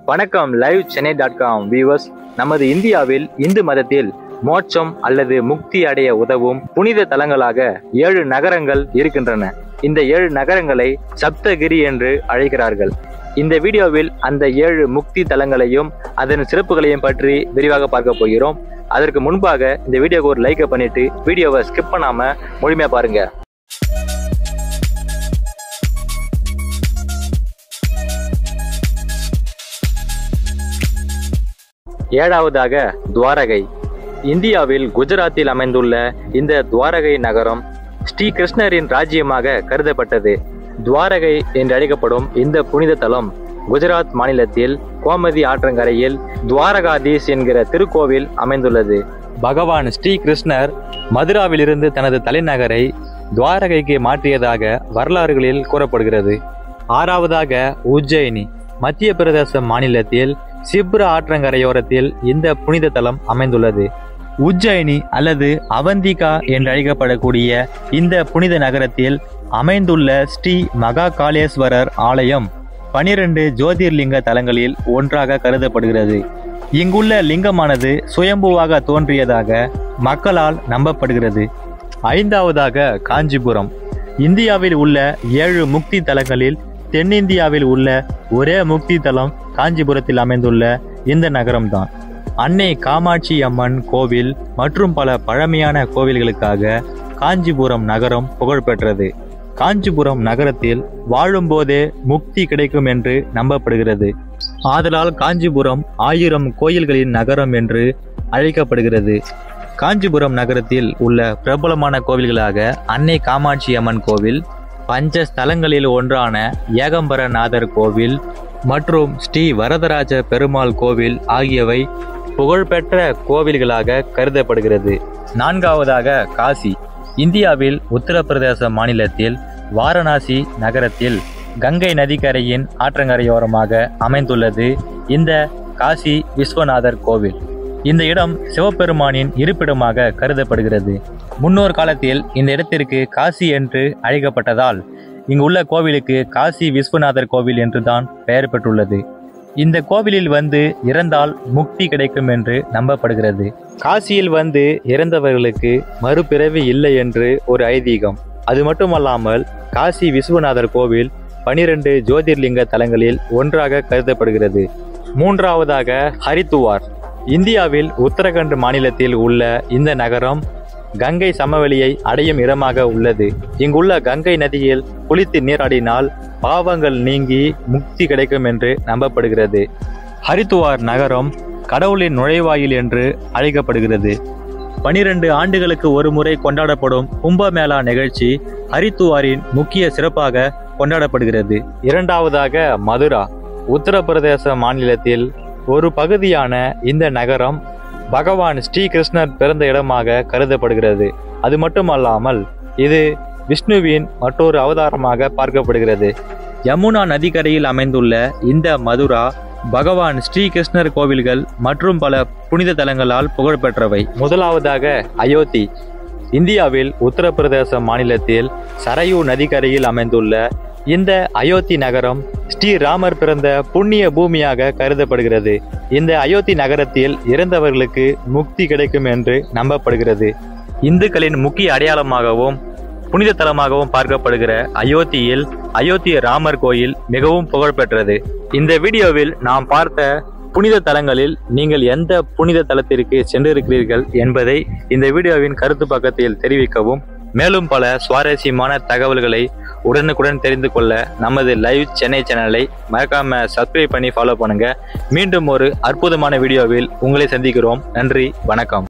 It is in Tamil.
வணக்கம் லைவ் சென்னை.com வியூவர்ஸ். நமது இந்தியாவில் இந்து மதத்தில் மோட்சம் அல்லது முக்தி அடைய உதவும் புனித தலங்களாக 7 நகரங்கள் இருக்கின்றன. இந்த 7 நகரங்களை சப்தகிரி என்று அழைக்கிறார்கள். இந்த வீடியோவில் அந்த 7 முக்தி தலங்களையும் அதன் சிறப்புகளையும் பற்றி விரிவாக பார்க்க போகிறோம். அதற்கு முன்பாக இந்த வீடியோக்கு ஒரு லைக் பண்ணிட்டு வீடியோவை ஸ்கிப் பண்ணாம முழுமையா பாருங்க. ஏழாவதாக துவாரகை. இந்தியாவில் குஜராத்தில் அமைந்துள்ள இந்த துவாரகை நகரம் ஸ்ரீ கிருஷ்ணரின் ராஜ்யமாக கருதப்பட்டது. துவாரகை என்று அழைக்கப்படும் இந்த புனித தலம் குஜராத் மாநிலத்தில் கோமதி ஆற்றங்கரையில் துவாரகாதீஷ் என்கிற திருக்கோவில் அமைந்துள்ளது. பகவான் ஸ்ரீ கிருஷ்ணர் மதுராவிலிருந்து தனது தலைநகரை துவாரகைக்கு மாற்றியதாக வரலாறுகளில் கூறப்படுகிறது. ஆறாவதாக உஜ்ஜயினி. மத்திய பிரதேச மாநிலத்தில் சிப்ரா ஆற்றங்கரையோரத்தில் இந்த புனித தலம் அமைந்துள்ளது. உஜ்ஜயினி அல்லது அவந்திகா என்று அழைக்கப்படக்கூடிய இந்த புனித நகரத்தில் அமைந்துள்ள ஸ்ரீ மகா காளேஸ்வரர் ஆலயம் 12 ஜோதிர்லிங்க தலங்களில் ஒன்றாக கருதப்படுகிறது. இங்குள்ள லிங்கமானது சுயம்புவாக தோன்றியதாக மக்களால் நம்பப்படுகிறது. ஐந்தாவதாக காஞ்சிபுரம். இந்தியாவில் உள்ள 7 முக்தி தலங்களில் தென்னிந்தியாவில் உள்ள ஒரே முக்தி தலம் காஞ்சிபுரத்தில் அமைந்துள்ள இந்த நகரம்தான். அன்னை காமாட்சி அம்மன் கோவில் மற்றும் பல பழமையான கோவில்களுக்காக காஞ்சிபுரம் நகரம் புகழ்பெற்றது. காஞ்சிபுரம் நகரத்தில் வாழும்போதே முக்தி கிடைக்கும் என்று நம்பப்படுகிறது. ஆதலால் காஞ்சிபுரம் 1000 கோயில்களின் நகரம் என்று அழைக்கப்படுகிறது. காஞ்சிபுரம் நகரத்தில் உள்ள பிரபலமான கோவில்களாக அன்னை காமாட்சி அம்மன் கோவில், பஞ்ச ஸ்தலங்களில் ஒன்றான ஏகம்பரநாதர் கோவில் மற்றும் ஸ்ரீ வரதராஜ பெருமாள் கோவில் ஆகியவை புகழ்பெற்ற கோவில்களாக கருதப்படுகிறது. நான்காவதாக காசி. இந்தியாவில் உத்தரப்பிரதேச மாநிலத்தில் வாரணாசி நகரத்தில் கங்கை நதிக்கரையின் ஆற்றங்கரையோரமாக அமைந்துள்ளது இந்த காசி விஸ்வநாதர் கோவில். இந்த இடம் சிவபெருமானின் இருப்பிடமாக கருதப்படுகிறது. முன்னோர் காலத்தில் இந்த இடத்திற்கு காசி என்று அழைக்கப்பட்டதால் இங்குள்ள கோவிலுக்கு காசி விஸ்வநாதர் கோவில் என்றுதான் பெயர் பெற்றுள்ளது. இந்த கோவிலில் வந்து இறந்தால் முக்தி கிடைக்கும் என்று நம்பப்படுகிறது. காசியில் வந்து இறந்தவர்களுக்கு மறுபிறவி இல்லை என்று ஒரு ஐதீகம். அது மட்டுமல்லாமல் காசி விஸ்வநாதர் கோவில் 12 ஜோதிர்லிங்க தலங்களில் ஒன்றாக கருதப்படுகிறது. மூன்றாவதாக ஹரித்துவார். இந்தியாவில் உத்தரகண்ட் மாநிலத்தில் உள்ள இந்த நகரம் கங்கை சமவெளியை அடையும் இடமாக உள்ளது. இங்குள்ள கங்கை நதியில் குளித்து நீராடினால் பாவங்கள் நீங்கி முக்தி கிடைக்கும் என்று நம்பப்படுகிறது. ஹரித்துவார் நகரம் கடவுளின் நுழைவாயில் என்று அழைக்கப்படுகிறது. 12 ஆண்டுகளுக்கு ஒரு முறை கொண்டாடப்படும் கும்பமேளா நிகழ்ச்சி ஹரித்துவாரின் முக்கிய சிறப்பாக கொண்டாடப்படுகிறது. இரண்டாவதாக மதுரா. உத்தரப்பிரதேச மாநிலத்தில் ஒரு பகுதியான இந்த நகரம் பகவான் ஸ்ரீ கிருஷ்ணர் பிறந்த இடமாக கருதப்படுகிறது. அது மட்டுமல்லாமல் இது விஷ்ணுவின் மற்றொரு அவதாரமாக பார்க்கப்படுகிறது. யமுனா நதிக்கரையில் அமைந்துள்ள இந்த மதுரா பகவான் ஸ்ரீ கிருஷ்ணர் கோவில்கள் மற்றும் பல புனித தலங்களால் புகழ்பெற்றவை. முதலாவதாக அயோத்தி. இந்தியாவில் உத்தரப்பிரதேச மாநிலத்தில் சரையூ நதிக்கரையில் அமைந்துள்ள இந்த அயோத்தி நகரம் ஸ்ரீராமர் பிறந்த புண்ணிய பூமியாக கருதப்படுகிறது. இந்த அயோத்தி நகரத்தில் இறந்தவர்களுக்கு முக்தி கிடைக்கும் என்று நம்பப்படுகிறது. இந்துக்களின் முக்கிய அடையாளமாகவும் புனித தலமாகவும் பார்க்கப்படுகிற அயோத்தியில் அயோத்தி ராமர் கோயில் மிகவும் புகழ்பெற்றது. இந்த வீடியோவில் நாம் பார்த்த புனித தலங்களில் நீங்கள் எந்த புனித தலத்திற்கு சென்றிருக்கிறீர்கள் என்பதை இந்த வீடியோவின் கருத்து பக்கத்தில் தெரிவிக்கவும். மேலும் பல சுவாரஸ்யமான தகவல்களை உடனுக்குடன் தெரிந்து கொள்ள நமது லைவ் சென்னை சேனலை மறக்காம சப்ஸ்கிரைப் பண்ணி ஃபாலோ பண்ணுங்க. மீண்டும் ஒரு அற்புதமான வீடியோவில் உங்களை சந்திக்கிறோம். நன்றி, வணக்கம்.